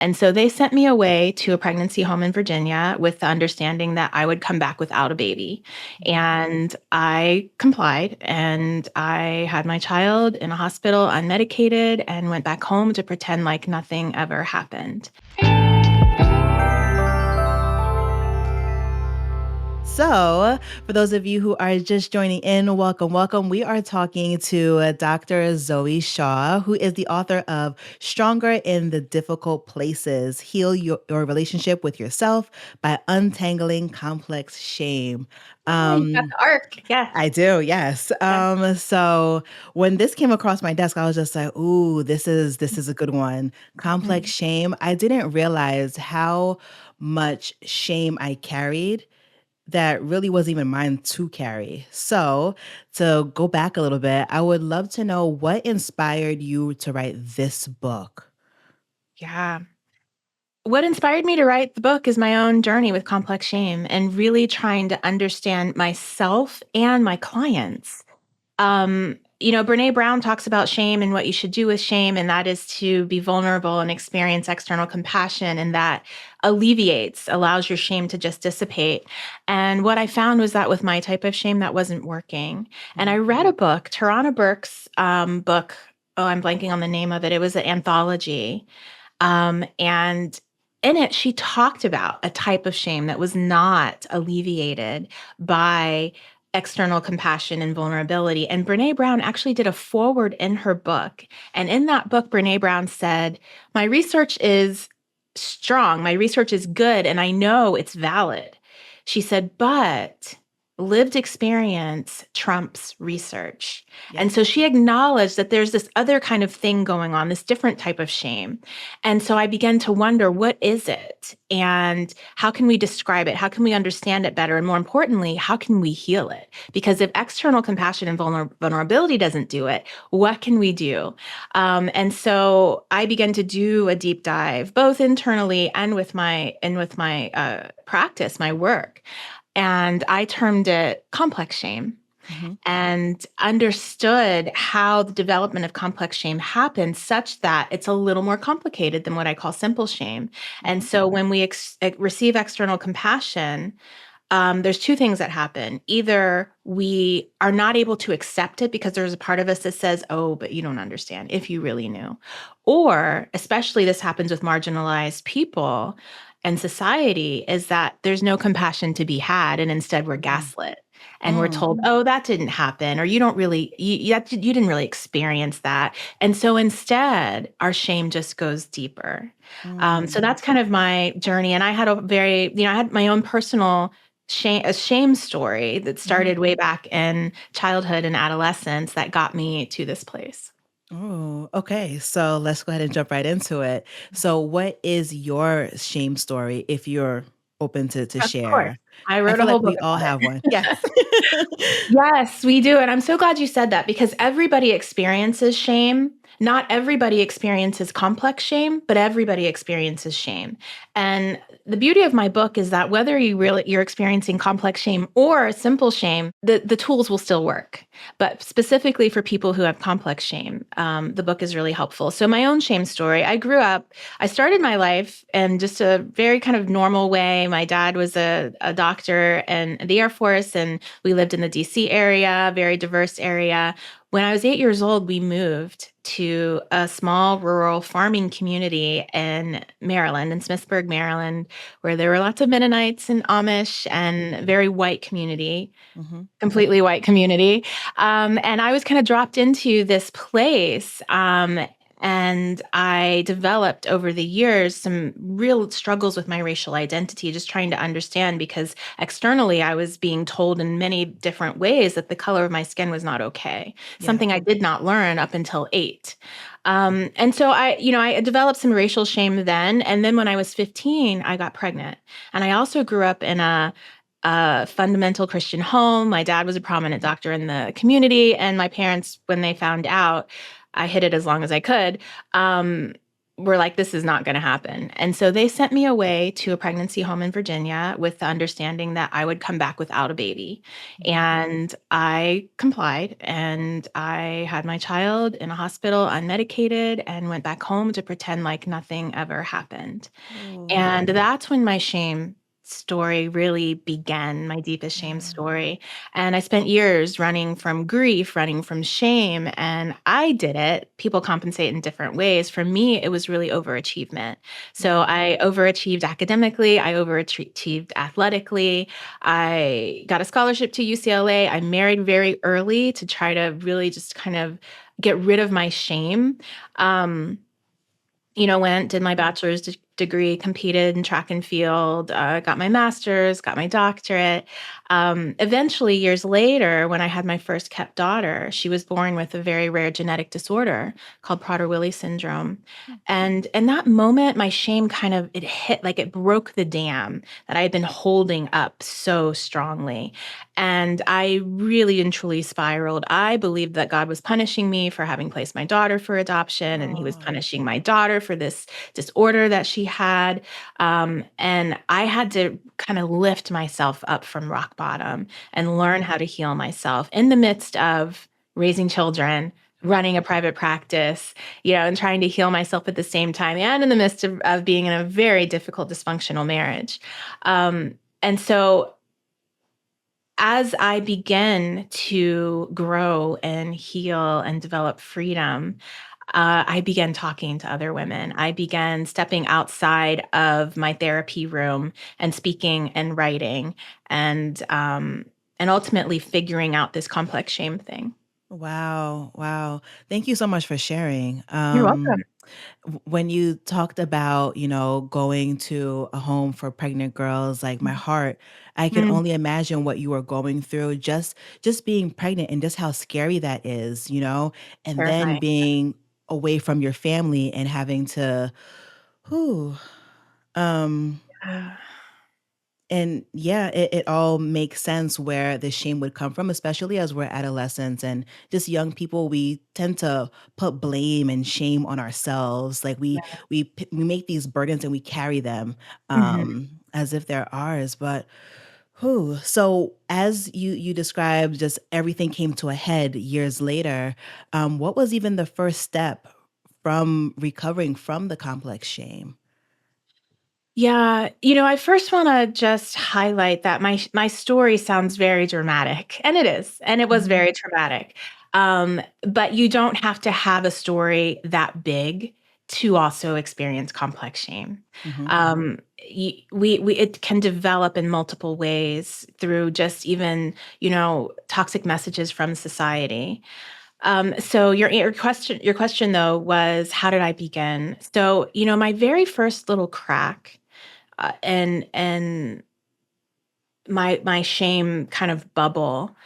And so they sent me away to a pregnancy home in Virginia with the understanding that I would come back without a baby. And I complied and I had my child in a hospital unmedicated and went back home to pretend like nothing ever happened. So, for those of you who are just joining in, welcome, welcome. We are talking to Dr. Zoe Shaw, who is the author of Stronger in the Difficult Places, Heal Your Relationship with Yourself by Untangling Complex Shame. Oh, you've got the arc. Yes. I do, yes. Yes. So when this came across my desk, I was just like, "Ooh, this is a good one." Complex Mhm. shame. I didn't realize how much shame I carried that really wasn't even mine to carry. So, to go back a little bit, I would love to know what inspired you to write this book. Yeah. What inspired me to write the book is my own journey with complex shame and really trying to understand myself and my clients. Brene Brown talks about shame and what you should do with shame, and that is to be vulnerable and experience external compassion, and that allows your shame to just dissipate. And what I found was that with my type of shame, that wasn't working. And I Mhm. read a book, Tarana Burke's book. Oh, I'm blanking on the name of it. It was an anthology. And in it, she talked about a type of shame that was not alleviated by external compassion and vulnerability. And Brene Brown actually did a foreword in her book. And in that book, Brene Brown said, "My research is strong, my research is good, and I know it's valid." She said, "But lived experience trumps research." And so Yes. she acknowledged that there's this other kind of thing going on, this different type of shame. And so I began to wonder, what is it? And how can we describe it? How can we understand it better? And more importantly, how can we heal it? Because if external compassion and vulnerability doesn't do it, what can we do? And so I began to do a deep dive, both internally and with my practice, my work. And I termed it complex shame Mhm. and understood how the development of complex shame happens such that it's a little more complicated than what I call simple shame. And Mhm. so when we receive external compassion, there's two things that happen. Either we are not able to accept it because there's a part of us that says, "Oh, but you don't understand if you really knew." Or, especially this happens with marginalized people and society, is that there's no compassion to be had. And instead, we're Mm. gaslit. And we're Mm. told, "Oh, that didn't happen," or "You don't really, you didn't really experience that." And so instead, our shame just goes deeper. So Mm. that's kind of my journey. And I had I had my own personal a shame story that Mhm. started way back in childhood and adolescence that got me to this place. Oh, okay. So let's go ahead and jump right into it. So, what is your shame story if you're open to Of course. share? I I wrote a feel whole like book we all about have it. one. Yes. Yes, we do. And I'm so glad you said that because everybody experiences shame. Not everybody experiences complex shame, but everybody experiences shame. And the beauty of my book is that whether you're experiencing complex shame or simple shame, the tools will still work. But specifically for people who have complex shame, the book is really helpful. So my own shame story, I started my life in just a very kind of normal way. My dad was a doctor in the Air Force, and we lived in the DC area, very diverse area. When I was 8 years old, we moved to a small rural farming community in Maryland, in Smithsburg, Maryland, where there were lots of Mennonites and Amish and very white community, Mhm. completely white community. And I was kind of dropped into this place. And I developed over the years some real struggles with my racial identity, just trying to understand because externally I was being told in many different ways that the color of my skin was not okay, Yeah. something I did not learn up until 8. And so I developed some racial shame then. And then when I was 15, I got pregnant. And I also grew up in a fundamental Christian home. My dad was a prominent doctor in the community. And my parents, when they found out, I hid it as long as I could, um, were like, this is not going to happen. And so they sent me away to a pregnancy home in Virginia with the understanding that I would come back without a baby. Mhm. And I complied and I had my child in a hospital unmedicated and went back home to pretend like nothing ever happened. Oh, And that's when my shame story really began, my deepest shame yeah. story. And I spent years running from grief, running from shame, and I did it. People compensate in different ways. For me, it was really overachievement. So Yeah. I overachieved academically, I overachieved athletically. I got a scholarship to UCLA. I married very early to try to really just kind of get rid of my shame. Um, went, did my bachelor's degree, competed in track and field, got my master's, got my doctorate. Eventually, years later, when I had my first kept daughter, she was born with a very rare genetic disorder called Prader-Willi syndrome. Mm. And in that moment, my shame kind of it hit like it broke the dam that I had been holding up so strongly. And I really and truly spiraled. I believed that God was punishing me for having placed my daughter for adoption, and he was Oh, punishing my daughter for this disorder that she had. And I had to kind of lift myself up from rock bottom and learn how to heal myself in the midst of raising children, running a private practice, and trying to heal myself at the same time, and in the midst of being in a very difficult, dysfunctional marriage. And so as I began to grow and heal and develop freedom, I began talking to other women. I began stepping outside of my therapy room and speaking and writing, and ultimately figuring out this complex shame thing. wow. Wow. Thank you so much for sharing. You're welcome. When you talked about, going to a home for pregnant girls, like my heart, I can Mm, only imagine what you were going through just being pregnant and just how scary that is, and then terrifying. being away from your family and having to whew, um Uh, and yeah, it all makes sense where the shame would come from, especially as we're adolescents and just young people. We tend to put blame and shame on ourselves. Like we make these burdens and we carry them mhm. as if they're ours. But who? So as you described, just everything came to a head years later. What was even the first step from recovering from the complex shame? Yeah, I first want to just highlight that my story sounds very dramatic, and it is, and it was Mhm. very traumatic. But you don't have to have a story that big to also experience complex shame. Mhm. We it can develop in multiple ways through just even toxic messages from society. So your question though was how did I begin? So my very first little crack and my shame kind of bubble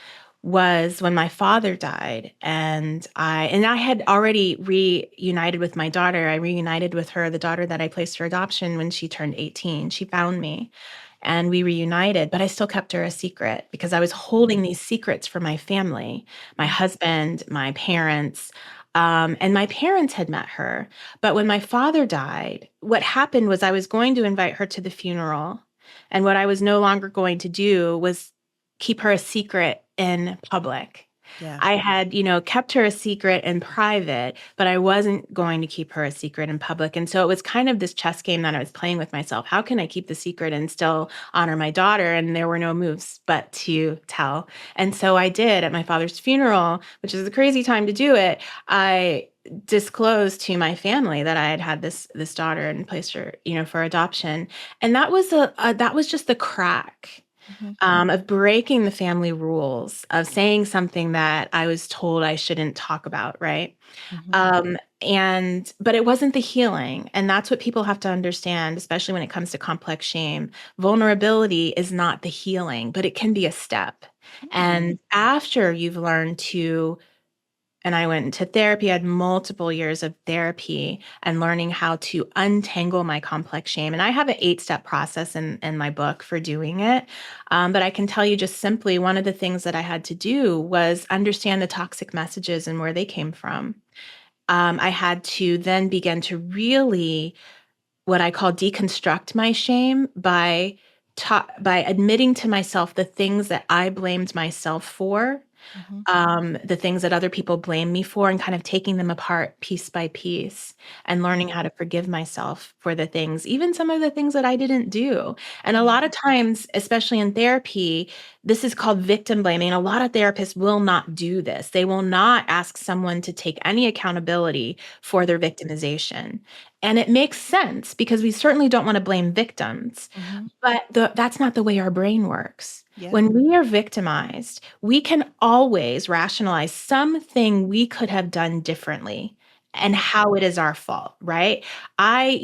was when my father died, and I had already reunited with my daughter. I reunited with her, the daughter that I placed for adoption when she turned 18. She found me and we reunited, but I still kept her a secret because I was holding these secrets for my family, my Mm. husband, my parents. And my parents had met her. But when my father died, what happened was I was going to invite her to the funeral. And what I was no longer going to do was keep her a secret in public. Yeah. I had, kept her a secret in private, but I wasn't going to keep her a secret in public. And so it was kind of this chess game that I was playing with myself. How can I keep the secret and still honor my daughter? And there were no moves but to tell. And so I did at my father's funeral, which is a crazy time to do it. I disclosed to my family that I had had this daughter and placed her, for adoption. And that was just the crack Mhm. of breaking the family rules, of saying something that I was told I shouldn't talk about, right? Mhm. But it wasn't the healing. And that's what people have to understand, especially when it comes to complex shame. Vulnerability is not the healing, but it can be a step. Mm. And after you've learned to and I went into therapy. I had multiple years of therapy and learning how to untangle my complex shame. And I have an 8-step process in my book for doing it. But I can tell you just simply one of the things that I had to do was understand the toxic messages and where they came from. I had to then begin to really what I call deconstruct my shame by admitting to myself the things that I blamed myself for, Mhm. the things that other people blame me for, and kind of taking them apart piece by piece and learning how to forgive myself for the things, even some of the things that I didn't do. And a Yeah. lot of times, especially in therapy, this is called victim blaming. A lot of therapists will not do this. They will not ask someone to take any accountability for their victimization. And it makes sense because we certainly don't want to blame victims. Mhm. But that's not the way our brain works. Yeah. When we are victimized, we can always rationalize something we could have done differently and Mhm. how it is our fault, right? I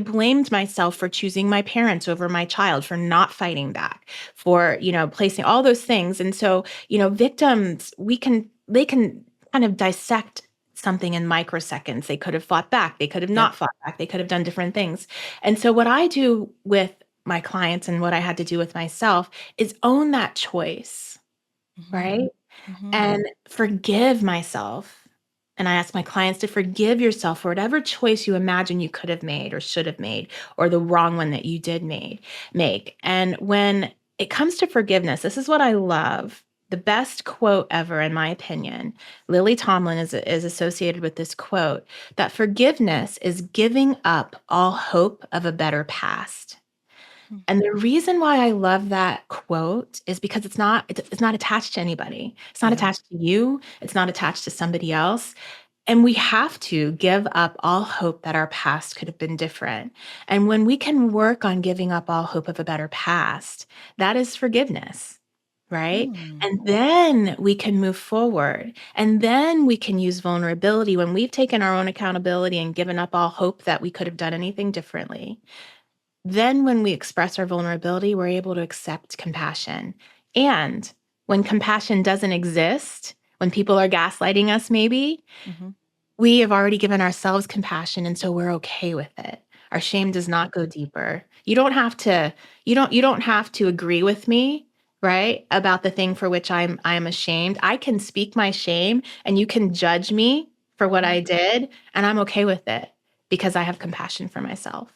blamed myself for choosing my parents over my child, for not fighting back, for, placing all those things. And so, victims, they can kind of dissect something in microseconds. They could have fought back. They could have Yep. not fought back. They could have done different things. And so, what I do with my clients and what I had to do with myself is own that choice, Mhm. right? Mhm. And forgive myself. And I ask my clients to forgive yourself for whatever choice you imagine you could have made or should have made, or the wrong one that you did make. And when it comes to forgiveness, this is what I love. The best quote ever, in my opinion, Lily Tomlin is associated with this quote that forgiveness is giving up all hope of a better past. Mhm. And the reason why I love that quote is because it's not attached to anybody. It's not Yeah. attached to you, it's not attached to somebody else. And we have to give up all hope that our past could have been different. And when we can work on giving up all hope of a better past, that is forgiveness, right? Mm. And then we can move forward. And then we can use vulnerability when we've taken our own accountability and given up all hope that we could have done anything differently. Then, when we express our vulnerability, we're able to accept compassion. And when compassion doesn't exist, when people are gaslighting us, maybe, Mhm. we have already given ourselves compassion. And so we're okay with it. Our shame does not go deeper. You don't have to agree with me, right? About the thing for which I'm ashamed. I can speak my shame and you can judge me for what Mhm. I did. And I'm okay with it because I have compassion for myself.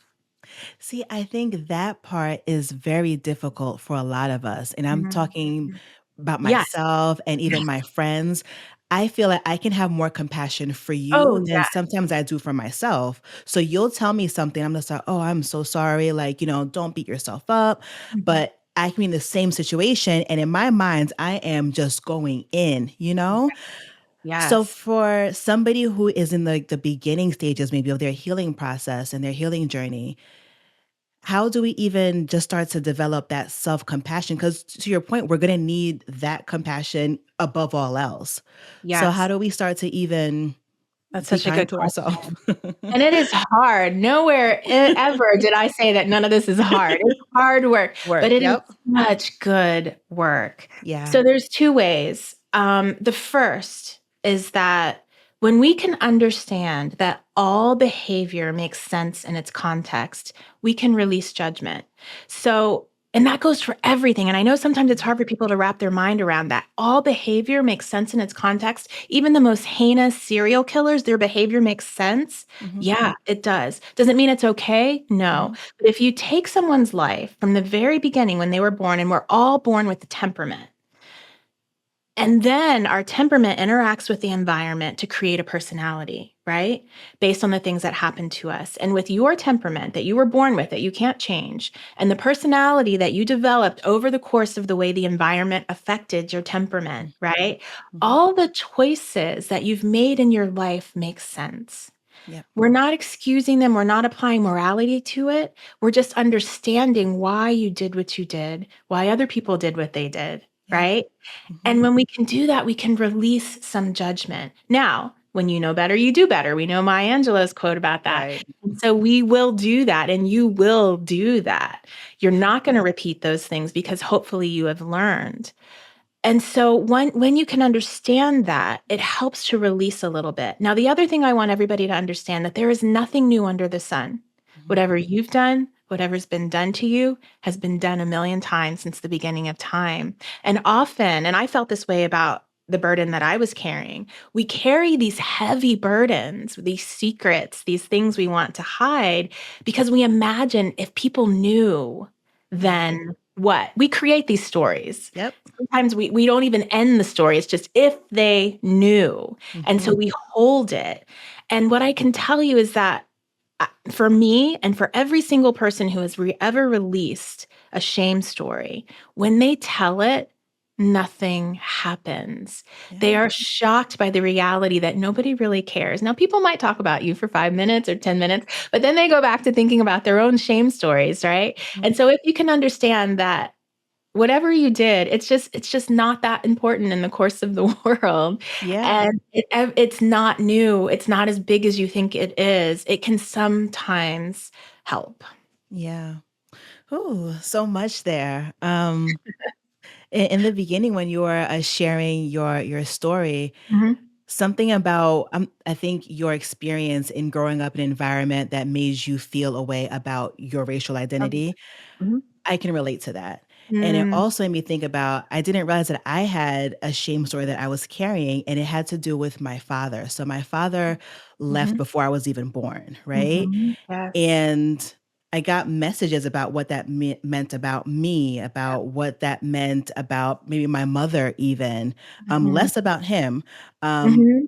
See, I think that part is very difficult for a lot of us, and I'm Mhm. talking about Yes. myself and even my friends. I feel like I can have more compassion for you Oh, than yeah. sometimes I do for myself. So you'll tell me something, I'm just like, "Oh, I'm so sorry, like, don't beat yourself up." Mhm. But I can be in the same situation, and in my mind, I am just going in, you know? So Yes. for somebody who is in the beginning stages maybe of their healing process and their healing journey, how do we even just start to develop that self-compassion? Because to your point, we're gonna need that compassion above all else. So how Yes. do we start to even That's be such a kind good to ourselves? question. And it is hard. Nowhere ever did I say that none of this is hard. It's hard work, but Work, it is yep. such good work. Yeah. So there's two ways. The first is that when we can understand that all behavior makes sense in its context, we can release judgment. So, and that goes for everything. And I know sometimes it's Mhm. hard for people to wrap their mind around that. All behavior makes sense in its context. Even the most heinous serial killers, their behavior makes sense. Mhm. Yeah, it does. Does it mean it's okay? No. Mhm. But if you take someone's life from the very beginning when they were born, and we're all born with the temperament, and then our temperament interacts with the environment to create a personality, right? Based on the things that happen to us. And with your temperament that you were born with, that you can't change, and the personality that you developed over the course of the way the environment affected your temperament, Mhm. right? Mhm. All the choices that you've made in your life make sense. Yep. We're not excusing them. We're not applying morality to it. We're just understanding why you did what you did, why other people did what they did, Yeah. right? Mhm. And when we can do that, we can release some judgment. Now, when you know better, you do better. We know Maya Angelou's quote about that. Right. And so we will do that, and you will do that. You're not going to repeat those things because hopefully you have learned. And so when you can understand that, it helps to release a little bit. Now, the other thing I want everybody to understand that there is nothing new under the sun. Mhm. Whatever you've done, whatever's been done to you has been done a million times since the beginning of time. And often, and I felt this way about the burden that I was carrying. We carry these heavy burdens, these secrets, these things we want to hide because we imagine if people knew, Yeah. then what? We create these stories. Yep. Sometimes we don't even end the story. It's just if they knew. And so Mhm. we hold it. And what I can tell you is that for me and for every single person who has ever released a shame story, when they tell it, nothing happens. They Yeah. are shocked by the reality that nobody really cares. Now, people might talk about you for 5 minutes or 10 minutes, but then they go back to thinking about their own shame stories, right? Mhm. And so if you can understand that whatever you did, it's just not that important in the course of the world, Yeah. and it's not new, it's not as big as you think it is. It can sometimes help. Yeah. Ooh, so much there. In the beginning when you were, sharing your story, Mhm. something about, I think your experience in growing up in an environment that made you feel a way about your racial Um, identity, mhm. I can relate to that. And it Mm, also made me think about I didn't realize that I had a shame story that I was carrying, and it had to do with my father. So my father left mhm, before I was even born, right? mhm. Yes. And I got messages about what that meant about me, about what that meant about maybe my mother even, Mhm, less about him. Um, mhm.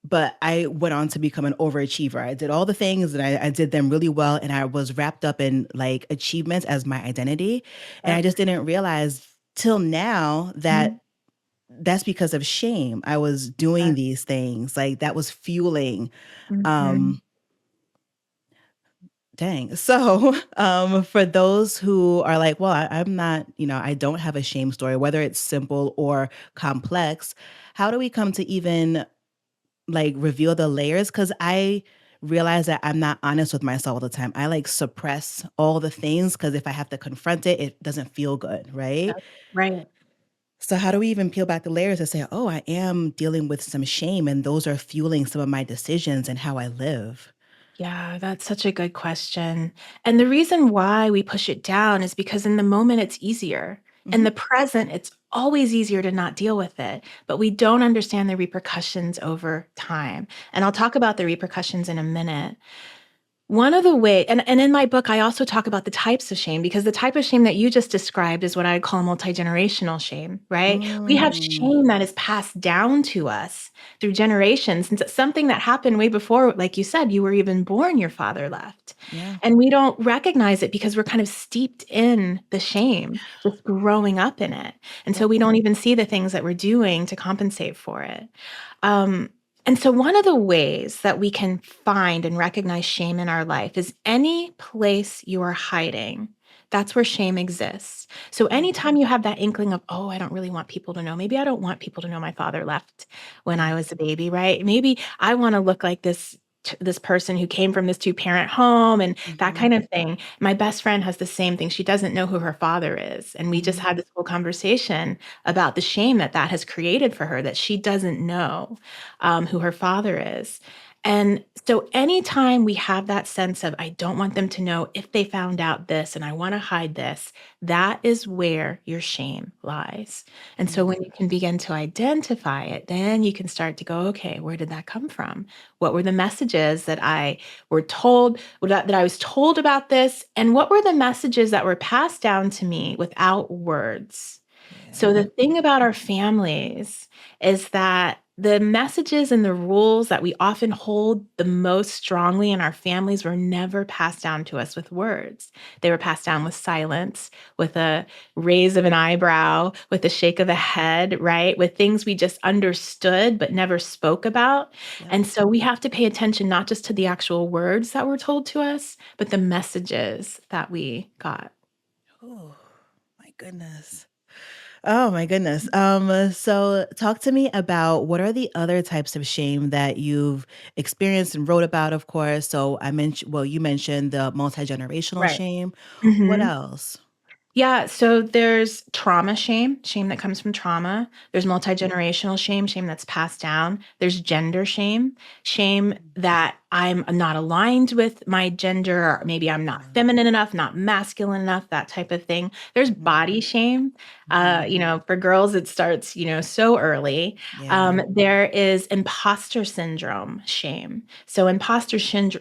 but I went on to become an overachiever. I did all the things and I did them really well. And I was wrapped up in like achievements as my identity. And I Yep. just didn't realize till now Mhm. that that's because of shame. I was doing Yes. these things like that was fueling. Mhm. Um, Dang. So, for those who are like, well, I'm not, I don't have a shame story, whether it's simple or complex, how do we come to even like reveal the layers? Because I realize that I'm not honest with myself all the time. I like suppress all the things because if I have to confront it, it doesn't feel good. Right. Yep. Right. So, how do we even peel back the layers and say, oh, I am dealing with some shame and those are fueling some of my decisions and how I live? Yeah, that's such a good question. And the reason why we push it down is because in the moment it's easier. In Hmm. the present, it's always easier to not deal with it, but we don't understand the repercussions over time. And I'll talk about the repercussions in a minute. One of the way and in my book, I also talk about the types of shame because the type of shame that you just described is what I call multi-generational shame, right? We have Mm, shame that is passed down to us through generations. And it's something that happened way before, like you said, you were even born, your father left. yeah. And we don't recognize it because we're kind of steeped in the shame, just growing up in it. And so Yep. we don't even see the things that we're doing to compensate for it. Um, and so, one of the ways that we can find and recognize shame in our life is any place you are hiding. That's where shame exists. So, Mm, anytime you have that inkling of, oh, I don't really want people to know, maybe I don't want people to know my father left when yeah. I was a baby, right? Maybe I want to look like this person who came from this two-parent home and that Mhm, kind of thing. My best friend has the same thing. She doesn't know who her father is. And we just mhm, had this whole conversation about the shame that that has created for her that she doesn't know who her father is. And so, anytime we have that sense of, I don't want them to know if they found out this and I want to hide this, that is where your shame lies. And so, mm, when you can begin to identify it, then you can start to go, okay, where did that come from? What were the messages that I were told, that I was told about this? And what were the messages that were passed down to me without words? So, yeah, the thing about our families is that the messages and the rules that we often hold the most strongly in our families were never passed down to us with words. They were passed down with silence, with a raise of an eyebrow, with a shake of the head, right? With things we just understood but never spoke about. yep. And so we have to pay attention not just to the actual words that were told to us, but the messages that we got. Oh, my goodness. Oh my goodness. So talk to me about what are the other types of shame that you've experienced and wrote about, of course. So you mentioned the multi-generational Right. shame. What Mhm. else? Yeah, so there's trauma shame, shame that comes from trauma. There's Mhm, multi-generational shame, shame that's passed down. There's gender shame, shame mhm, that I'm not aligned with my gender, or maybe I'm not yeah. feminine enough, not masculine enough, that type of thing. There's Mhm, body shame. Mhm. For girls, it starts, so early. Yeah. There is imposter syndrome, shame. So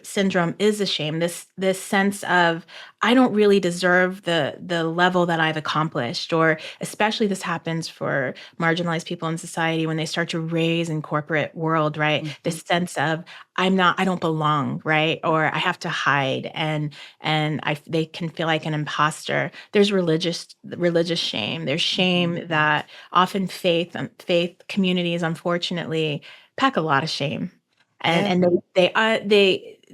syndrome is a shame. This sense of I don't really deserve the level that I've accomplished, or especially this happens for marginalized people in society when they start to raise in corporate world, right? Mhm. This sense of I don't belong, right? Or I have to hide, and they can feel like an imposter. There's religious shame. There's Mhm. shame that often faith communities, unfortunately, pack a lot of shame, and Yeah. and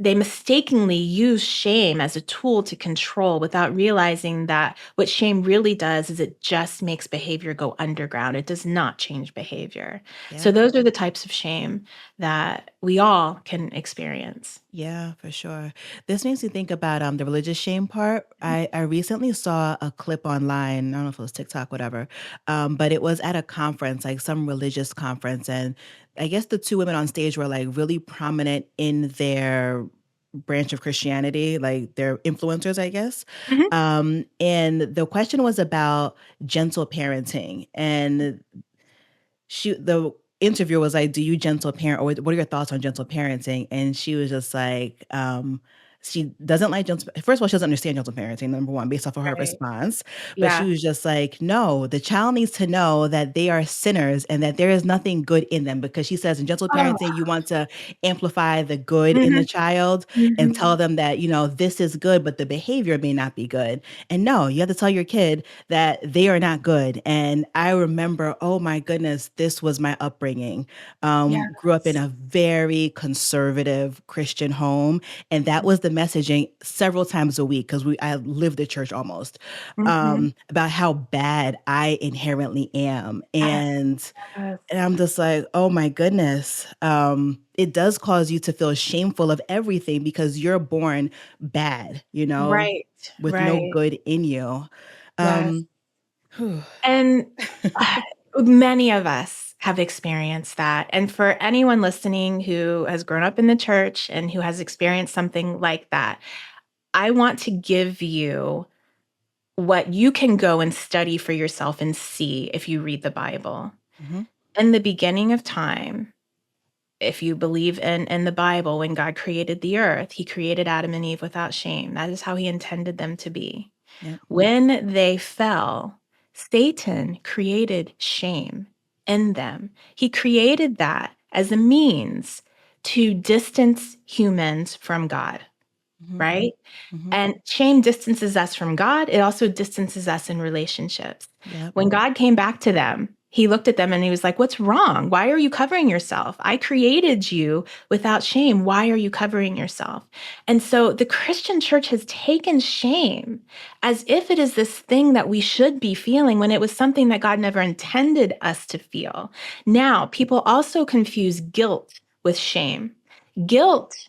they mistakenly use shame as a tool to control without realizing that what shame really does is it just makes behavior go underground. It does not change behavior. So Yeah. those are the types of shame that we all can experience. Yeah, for sure. This makes me think about the religious shame part. I recently saw a clip online. I don't know if it was TikTok, whatever, but it was at a conference, like some religious conference, and I guess the two women on stage were like really prominent in their branch of Christianity, like they're influencers, I guess. Mhm. And the question was about gentle parenting, and the interviewer was like, "Do you gentle parent, or what are your thoughts on gentle parenting?" And she was just like, she doesn't like gentle. First of all, she doesn't understand gentle parenting. Number one, based off of her Right. response, but she Yeah. was just like, "No, the child needs to know that they are sinners and that there is nothing good in them." Because she says in gentle parenting, Oh. you want to amplify the good in the Mhm. child and Mhm. tell them that this is good, but the behavior may not be good. And no, you have to tell your kid that they are not good. And I remember, oh my goodness, this was my upbringing. Grew up in Yes. a very conservative Christian home, and that Mhm. was the messaging several times a week because I lived at church almost, Mhm. about how bad I inherently am. Yes. And I'm just like, oh my goodness. It does cause you to feel shameful of everything because you're born bad, Right. with no Right. good in you. Yes. Um, whew. And many of us have experienced that. And for anyone listening who has grown up in the church and who has experienced something like that, I want to give you what you can go and study for yourself and see if you read the Bible. Mhm, In the beginning of time, if you believe in the Bible, when God created the earth, he created Adam and Eve without shame. That is how he intended them to be. yep, When they fell, Satan created shame in them. He created that as a means to distance humans from God, mhm, right? mhm, And shame distances us from God. It also distances us in relationships. yep, When God came back to them, he looked at them and he was like, "What's wrong? Why are you covering yourself? I created you without shame. Why are you covering yourself?" And so the Christian church has taken shame as if it is this thing that we should be feeling when it was something that God never intended us to feel. Now, people also confuse guilt with shame. Guilt,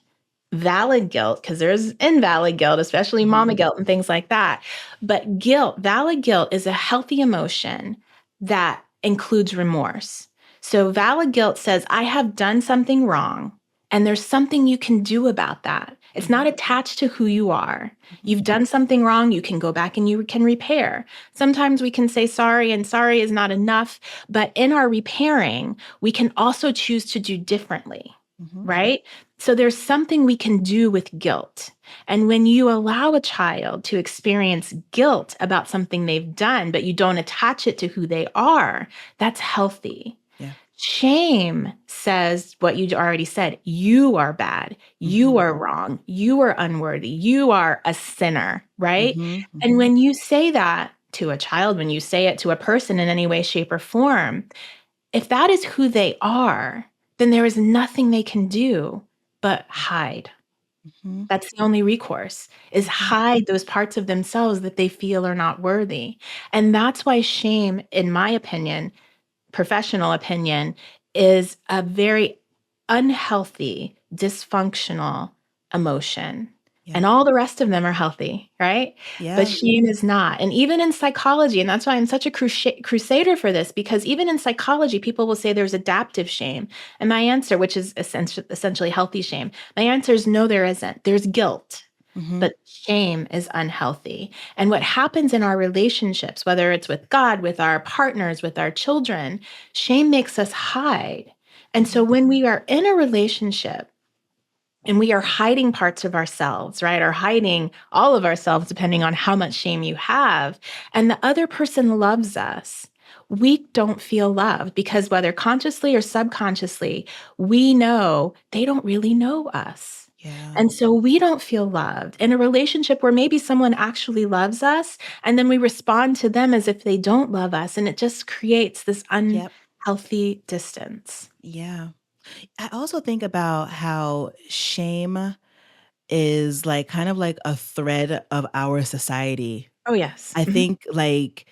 valid guilt, because there's invalid guilt, especially mhm, mama guilt and things like that. But guilt, valid guilt, is a healthy emotion that includes remorse. So valid guilt says, I have done something wrong, and there's something you can do about that. It's not mhm, attached to who you are. mhm, You've done something wrong, you can go back and you can repair. Sometimes we can say sorry, and sorry is not enough. But in our repairing, we can also choose to do differently, mhm, right? So there's something we can do with guilt. And when you allow a child to experience guilt about something they've done, but you don't attach it to who they are, that's healthy. yeah, Shame says what you already said. You are bad. You mhm, are wrong. You are unworthy. You are a sinner, right? mhm, And mhm, when you say that to a child, when you say it to a person in any way, shape, or form, if that is who they are, then there is nothing they can do but hide. mhm, That's the only recourse, is mhm, hide those parts of themselves that they feel are not worthy. And that's why shame, in my opinion, professional opinion, is a very unhealthy, dysfunctional emotion. yeah, And all the rest of them are healthy, right? But yeah, shame is not. And even in psychology, and that's why I'm such a crusader for this, because even in psychology, people will say there's adaptive shame. And my answer, which is essentially healthy shame, my answer is no, there isn't. There's guilt. Mhm. but shame is unhealthy. And what happens in our relationships, whether it's with God, with our partners, with our children, shame makes us hide. And so Yep. when we are in a relationship, and we are hiding parts of ourselves, right? Or hiding all of ourselves, depending on how much shame you have. And the other person loves us. We don't feel loved because whether consciously or subconsciously, we know they don't really know us. Yeah. And so we don't feel loved in a relationship where maybe someone actually loves us, and then we respond to them as if they don't love us. And it just creates this Yep. unhealthy distance. Yeah. I also think about how shame is like kind of like a thread of our society. Oh, yes. I think like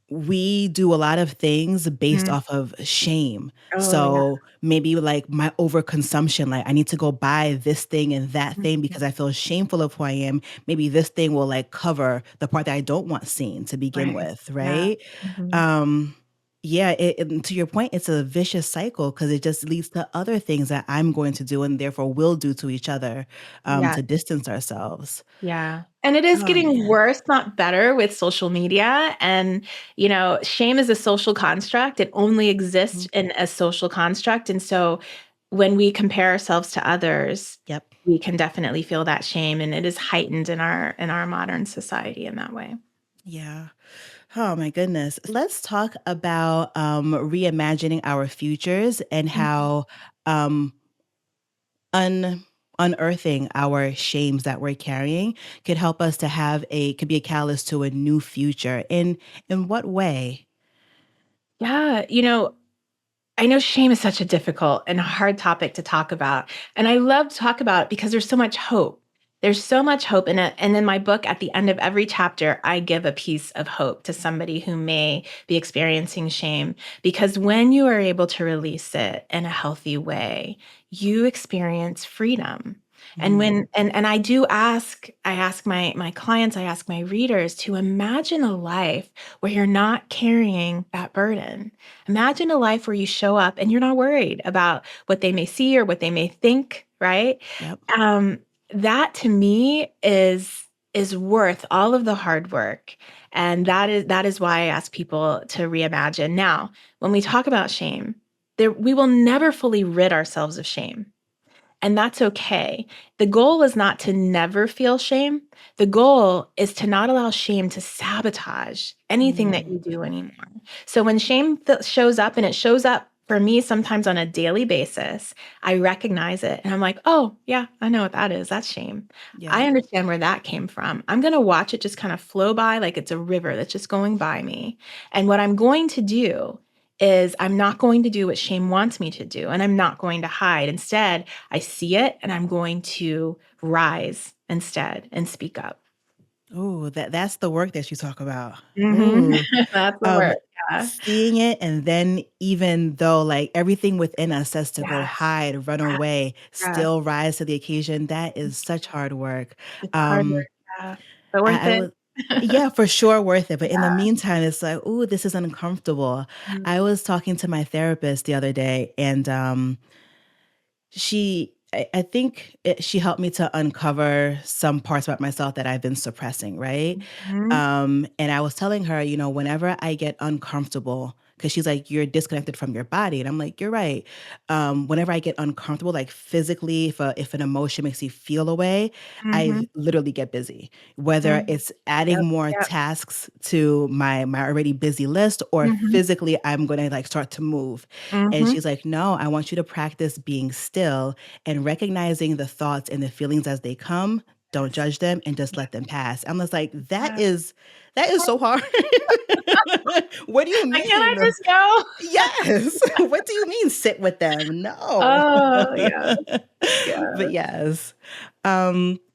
we do a lot of things based Mhm. off of shame. Oh, yeah. So maybe like my overconsumption, like I need to go buy this thing and that thing Mhm. because I feel shameful of who I am. Maybe this thing will like cover the part that I don't want seen to begin Right. with, Yeah. right? Mhm. Um, yeah, and to your point, it's a vicious cycle because it just leads to other things that I'm going to do and therefore will do to each other Yeah. to distance ourselves. Yeah. And it is Oh getting man. worse, not better with social media. And, shame is a social construct. It only exists Mhm. in a social construct. And so when we compare ourselves to others, Yep. we can definitely feel that shame. And it is heightened in our modern society in that way. Yeah. Oh my goodness. Let's talk about reimagining our futures and Mhm. how um, un- unearthing our shames that we're carrying could help us to could be a catalyst to a new future. In what way? Yeah. I know shame is such a difficult and hard topic to talk about. And I love to talk about it because there's so much hope. There's so much hope in it. And in my book, at the end of every chapter, I give a piece of hope to somebody who may be experiencing shame. Because when you are able to release it in a healthy way, you experience freedom. And Mm, I ask my clients, I ask my readers to imagine a life where you're not carrying that burden. Imagine a life where you show up and you're not worried about what they may see or what they may think, right? yep. Um, that to me is worth all of the hard work. And that is why I ask people to reimagine. Now, when we talk about shame, we will never fully rid ourselves of shame. And that's okay. The goal is not to never feel shame. The goal is to not allow shame to sabotage anything that Mm, you do anymore. So when shame shows up, and it shows up for me sometimes on a daily basis, I recognize it and I'm like, oh, yeah, I know what that is. That's shame. I yep. understand where that came from. I'm going to watch it just kind of flow by like it's a river that's just going by me. And what I'm going to do is I'm not going to do what shame wants me to do, and I'm not going to hide. Instead, I see it and I'm going to rise instead and speak up. Ooh, that's the work that you talk about. Mhm. Ooh. That's the Um, work. Yeah. seeing it and then even though, like, everything within us says to go Yes. hide, run Yes. away, Yes. still rise to the occasion, that is such hard work. It's hard work. Um, Yeah. But worth I it. was Yeah, for sure worth it, but in the Yeah. meantime, it's like, "Ooh, this is uncomfortable." Mhm. I was talking to my therapist the other day, and, I think she helped me to uncover some parts about myself that I've been suppressing, right? Mhm. And I was telling her, whenever I get uncomfortable, because she's like, you're disconnected from your body. And I'm like, you're right. Whenever I get uncomfortable, like physically, if an emotion makes me feel a way, I Mhm. literally get busy. Whether Mhm. it's adding Yep. more Yep. tasks to my already busy list, or Mhm. physically I'm gonna like start to move. And Mhm. she's like, no, I want you to practice being still and recognizing the thoughts and the feelings as they come. Don't Yes. judge them and just Yeah. let them pass. I'm just like, that Yeah. is so hard. What do you Like, can I mean? just go? Yes. What do you mean sit with them? No. Oh, yeah. But Yeah. yes.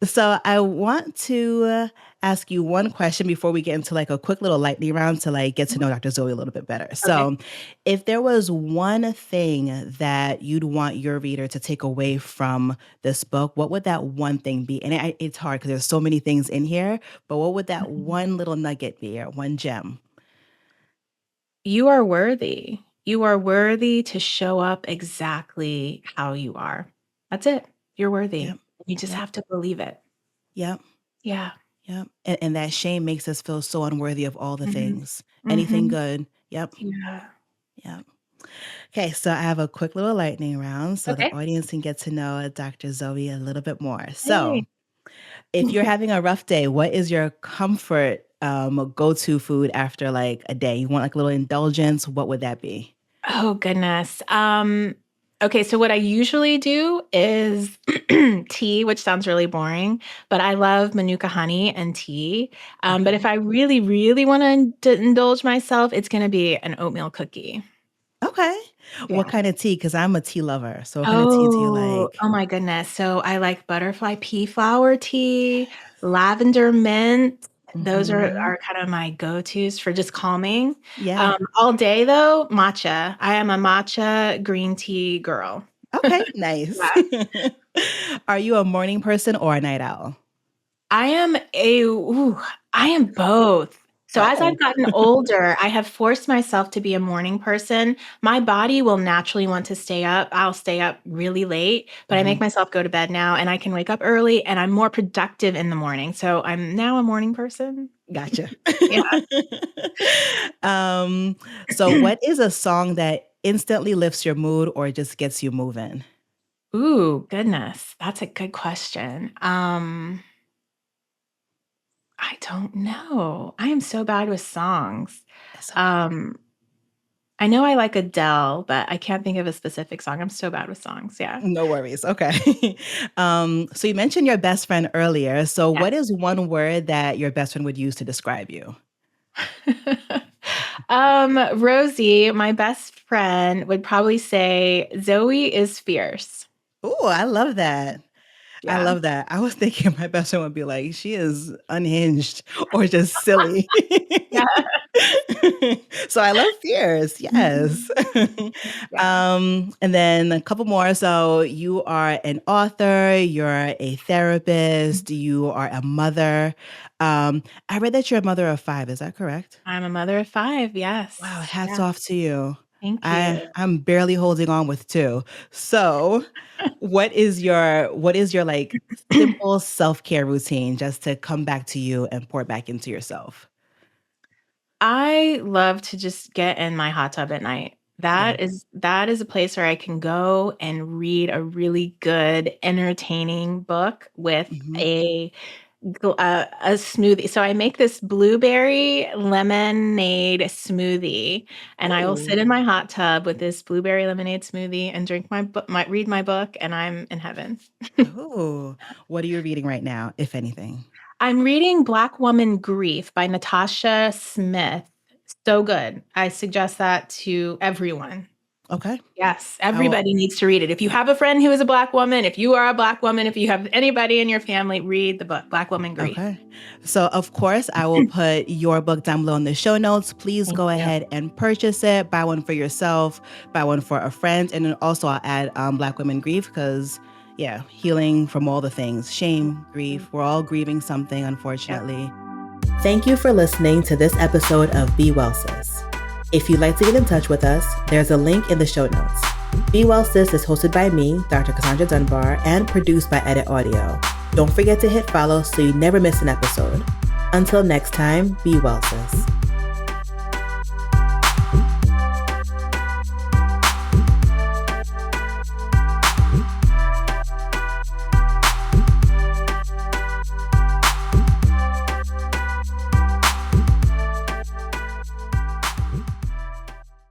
So I want to ask you one question before we get into like a quick little lightning round to like get to know Dr. Zoe a little bit better. Okay. So, if there was one thing that you'd want your reader to take away from this book, what would that one thing be? And it's hard because there's so many things in here, but what would that Mhm. one little nugget be or one gem? You are worthy. You are worthy to show up exactly how you are. That's it. You're worthy. Yep. You just Yep. have to believe it. Yep. Yeah. Yep. And that shame makes us feel so unworthy of all the Mhm. things. Anything Mhm. good. Yep. Yeah. Yep. Okay, so I have a quick little lightning round so the Okay. audience can get to know Dr. Zoe a little bit more. Hey. So, if you're having a rough day, what is your comfort go-to food after like a day? You want like a little indulgence? What would that be? Oh, goodness. Okay, so what I usually do is tea, which sounds really boring, but I love Manuka honey and tea. But if Okay. I really, really wanna indulge myself, it's gonna be an oatmeal cookie. Okay. What Yeah. kind of tea? Because I'm a tea lover. So, what kind of tea do you Oh, like? oh my goodness. So I like butterfly pea flower tea, lavender mint. Those Hmm. are kind of my go-tos for just calming. Yeah. All day though, matcha. I am a matcha green tea girl. Okay. Nice. Yeah. Are you a morning person or a night owl? I am I am both. So as Oh. I've gotten older, I have forced myself to be a morning person. My body will naturally want to stay up. I'll stay up really late, but I Hmm. make myself go to bed now and I can wake up early and I'm more productive in the morning. So I'm now a morning person. Gotcha. Yeah. um, so, what is a song that instantly lifts your mood or just gets you moving? Ooh, goodness. That's a good question. I don't know. I am so bad with songs. It's okay. Um, I know I like Adele, but I can't think of a specific song. I'm so bad with songs. Yeah. No worries. Okay. So you mentioned your best friend earlier. So Yes. what is one word that your best friend would use to describe you? Rosie, my best friend, would probably say Zoe is fierce. Oh, I love that. I Yeah. love that. I was thinking my best friend would be like, she is unhinged or just silly. Yeah. So I love fears. Yes. Mhm. Yeah. And then a couple more. So you are an author, you're a therapist, you are a mother. I read that you're a mother of five. Is that correct? I'm a mother of 5. Wow, Yes. hats Yeah. off to you. Thank you. I'm barely holding on with 2. So, what is your like simple self-care routine just to come back to you and pour back into yourself? I love to just get in my hot tub at night. Yeah. That is a place where I can go and read a really good, entertaining book with Mhm. a smoothie. So I make this blueberry lemonade smoothie, and I will Ooh. sit in my hot tub with this blueberry lemonade smoothie and drink my read my book, and I'm in heaven. Ooh. What are you reading right now, if anything? I'm reading Black Woman Grief by Natasha Smith. So good. I suggest that to everyone. Okay. Yes, I will. everybody needs to read it. If you have a friend who is a Black woman, if you are a Black woman, if you have anybody in your family, read the book, Black Woman Grief. Okay. So, of course, I will put your book down below in the show notes. Please Thank go you. ahead and purchase it. Buy one for yourself, buy one for a friend. And then also, I'll add Black Women Grief because, yeah, healing from all the things shame, grief. We're all grieving something, Yep. unfortunately. Thank you for listening to this episode of Be Well Sis. If you'd like to get in touch with us, there's a link in the show notes. Be Well Sis is hosted by me, Dr. Cassandra Dunbar, and produced by Edit Audio. Don't forget to hit follow so you never miss an episode. Until next time, be well, sis.